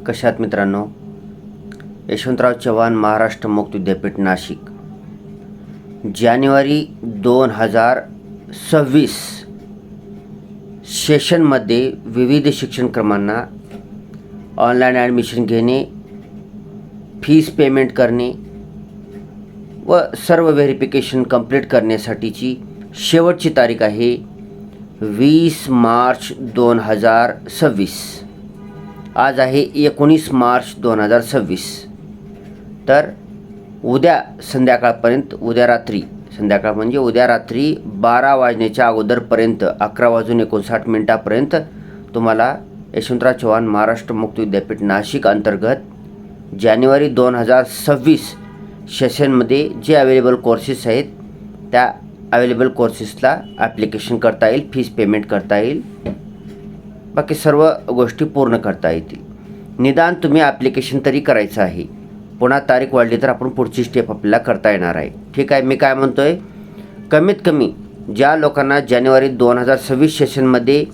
कशा आहात मित्रांनो? यशवंतराव चव्हाण महाराष्ट्र मुक्त विद्यापीठ नाशिक, जानेवारी 2026 सेशनमध्ये विविध शिक्षणक्रमांना ऑनलाईन ॲडमिशन घेणे, फीस पेमेंट करणे व सर्व व्हेरिफिकेशन कंप्लीट करण्यासाठीची शेवटची तारीख आहे 20 मार्च 2026. आज आहे 19 मार्च 2026. तर उद्या संध्याकाळपर्यंत, उद्या रात्री 12 वाजण्याच्या अगोदरपर्यंत 11:59 तुम्हाला यशवंतराव चव्हाण महाराष्ट्र मुक्त विद्यापीठ नाशिक अंतर्गत जानेवारी 2026 सेशनमध्ये जे अवेलेबल कोर्सेस आहेत त्या अवेलेबल कोर्सेसला ॲप्लिकेशन करता येईल, फीस पेमेंट करता येईल, बाकी सर्व गोष्टी पूर्ण करता येतील. निदान तुम्ही ॲप्लिकेशन तरी करायचं आहे. पुन्हा तारीख वाढली तर आपण पुढची स्टेप आपल्याला करता येणार आहे. ठीक आहे. मी काय म्हणतो आहे, कमीत कमी ज्या लोकांना जानेवारी 2026 सेशनमध्ये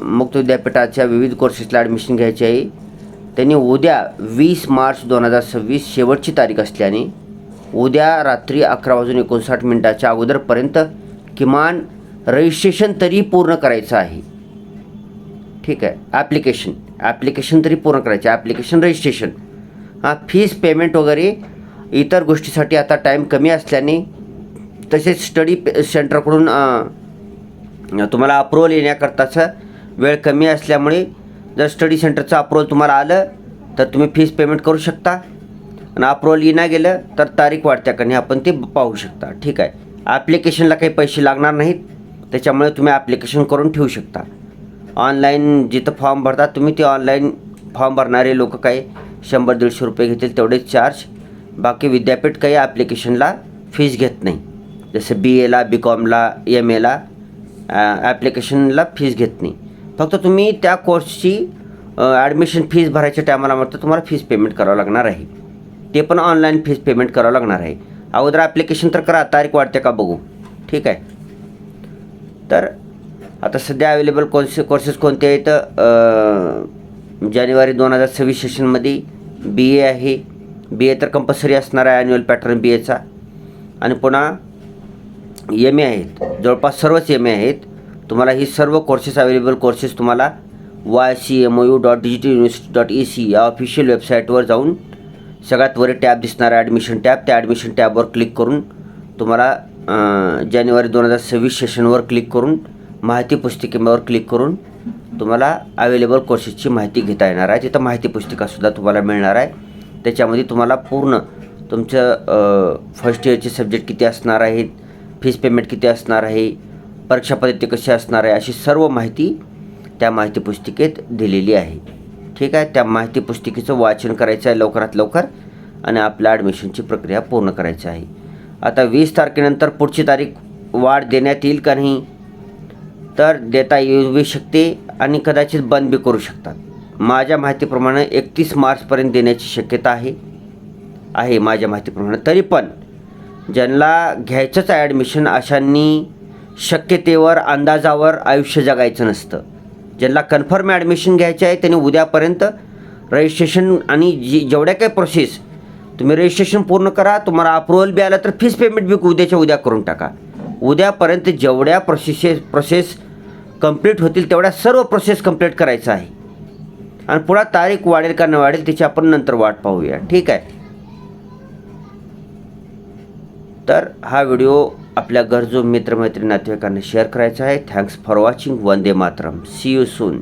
मुक्त विद्यापीठाच्या विविध कोर्सेसला ॲडमिशन घ्यायचे आहे त्यांनी उद्या 20 मार्च 2026 शेवटची तारीख असल्याने उद्या रात्री 11:59 अगोदरपर्यंत किमान रजिस्ट्रेशन तरी पूर्ण करायचं आहे. ठीक आहे. ॲप्लिकेशन तरी पूर्ण करायचे. ॲप्लिकेशन रजिस्ट्रेशन, फीस पेमेंट वगैरे इतर गोष्टीसाठी आता टाईम कमी असल्याने, तसेच स्टडी सेंटरकडून तुम्हाला अप्रूव्हल येण्याकरताचा वेळ कमी असल्यामुळे जर स्टडी सेंटरचं अप्रूव्हल तुम्हाला आलं तर तुम्ही फीस पेमेंट करू शकता, आणि अप्रूव्हल येणं गेलं तर तारीख वाढत्या का नाही आपण ते पाहू शकता. ठीक आहे. ॲप्लिकेशनला काही पैसे लागणार नाहीत, त्याच्यामुळे तुम्ही ॲप्लिकेशन करून ठेवू शकता. ऑनलाईन जिथं फॉर्म भरतात तुम्ही, ते ऑनलाईन फॉर्म भरणारे लोक काही 100-150 रुपये घेतील तेवढेच चार्ज. बाकी विद्यापीठ काही ॲप्लिकेशनला फीस घेत नाही. जसं BAला, BComला, MAला ॲप्लिकेशनला फीस घेत नाही. फक्त तुम्ही त्या कोर्सची ॲडमिशन फीस भरायच्या टायमाला मात्र तुम्हाला फीस पेमेंट करावं लागणार आहे. ते पण ऑनलाईन फीस पेमेंट करावं लागणार आहे. अगोदर ॲप्लिकेशन तर करा, तारीख वाढते का बघू. ठीक आहे. तर आता सध्या अवेलेबल कोर्सेस कोणते आहेत? जानेवारी 2026 सेशनमध्ये BA आहे. BA तर कंपल्सरी असणार आहे, ॲन्युअल पॅटर्न BAचा. आणि पुन्हा MA आहेत, जवळपास सर्वच MA आहेत. तुम्हाला ही सर्व कोर्सेस अवेलेबल कोर्सेस तुम्हाला ycmou.digitaluniversity.ac या ऑफिशियल वेबसाईटवर जाऊन सगळ्यात वर टॅब दिसणार आहे ॲडमिशन टॅब, त्या ॲडमिशन टॅबवर क्लिक करून तुम्हाला जानेवारी 2026 सेशनवर क्लिक करून माहिती पुस्तिकेवर क्लिक करून तुम्हाला अवेलेबल कोर्सेसची माहिती घेता येणार आहे. तिथं माहिती पुस्तिकासुद्धा तुम्हाला मिळणार आहे. त्याच्यामध्ये तुम्हाला पूर्ण तुमचं फर्स्ट इयरचे सब्जेक्ट किती असणार आहेत, फीस पेमेंट किती असणार आहे, परीक्षा पद्धती कशी असणार आहे, अशी सर्व माहिती त्या माहिती पुस्तिकेत दिलेली आहे. ठीक आहे. त्या माहिती पुस्तिकेचं वाचन करायचं आहे लवकरात लवकर आणि आपल्या ॲडमिशनची प्रक्रिया पूर्ण करायची आहे. आता 20 तारखेनंतर पुढची तारीख वाढ देण्यात येईल का नाही, तर देता येऊ शकते आणि कदाचित बंद बी करू शकतात. माझ्या माहितीप्रमाणे 31 मार्चपर्यंत देण्याची शक्यता आहे माझ्या माहितीप्रमाणे. तरी पण ज्यांना घ्यायचंच आहे ॲडमिशन अशांनी शक्यतेवर, अंदाजावर आयुष्य जगायचं नसतं. ज्यांना कन्फर्म ॲडमिशन घ्यायचे आहे त्यांनी उद्यापर्यंत रजिस्ट्रेशन आणि जेवढ्या काही प्रोसेस तुम्ही रजिस्ट्रेशन पूर्ण करा. तुम्हाला अप्रूव्हल बी आलं तर फीस पेमेंट बी उद्याच्या उद्या करून टाका. उद्यापर्यंत जेवढ्या प्रोसेस कंप्लीट होतील तेवढ्या सर्व प्रोसेस कंप्लीट करायचं आहे. आणि पुढे तारीख वाढेल का न वाढेल त्याची आपण नंतर वाट पाहूया. ठीक आहे. तर हा व्हिडिओ आपल्या गरजू मित्रमैत्रिणी नातेवाईकांना शेअर करायचा आहे. Thanks for watching. वंदे मातरम. See you soon.